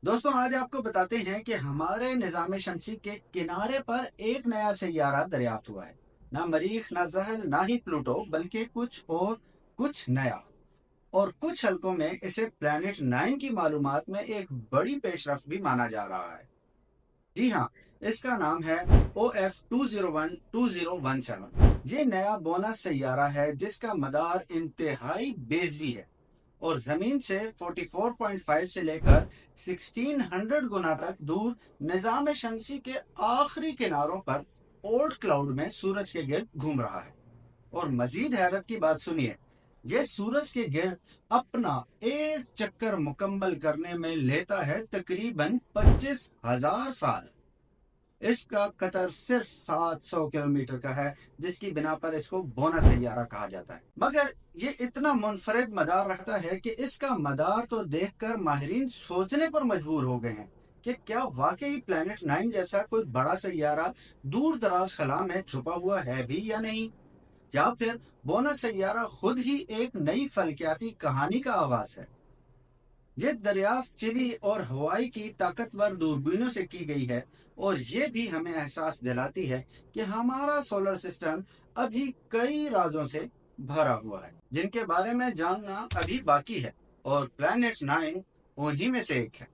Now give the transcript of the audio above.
दोस्तों आज आपको बताते हैं कि हमारे निज़ाम शमसी के किनारे पर एक नया सैयारा दरियाफ्त हुआ है। ना मरीख, ना ज़हल, ना ही प्लूटो, बल्कि कुछ नया। और कुछ हलकों में इसे प्लैनेट 9 की मालूमात में एक बड़ी पेशरफ भी माना जा रहा है। जी हाँ, इसका नाम है OF 2012017। ये नया बोनस सैयारा है जिसका मदार इंतहाई बेजवी है और जमीन से 44.5 से लेकर 1600 गुना तक दूर निजाम शमसी के आखिरी किनारों पर ओल्ड क्लाउड में सूरज के गिर्द घूम रहा है। और मजीद हैरत की बात सुनिए, ये सूरज के गिर्द अपना एक चक्कर मुकम्मल करने में लेता है तकरीबन 25,000 साल। इसका कतर सिर्फ 700 किलोमीटर का है, जिसकी बिना पर इसको बोना सैयारा कहा जाता है। मगर ये इतना मुनफरिद मदार रखता है कि इसका मदार तो देखकर माहिरीन सोचने पर मजबूर हो गए हैं कि क्या वाकई प्लैनेट 9 जैसा कोई बड़ा सैयारा दूर दराज खला में छुपा हुआ है भी या नहीं, या फिर बोना सैयारा खुद ही एक नई फल्कियाती कहानी का आवाज है। ये दरियाफ्त चिली और हवाई की ताकतवर दूरबीनों से की गई है और ये भी हमें एहसास दिलाती है कि हमारा सोलर सिस्टम अभी कई राजों से भरा हुआ है जिनके बारे में जानना अभी बाकी है, और प्लैनेट 9 उन्हीं में से एक है।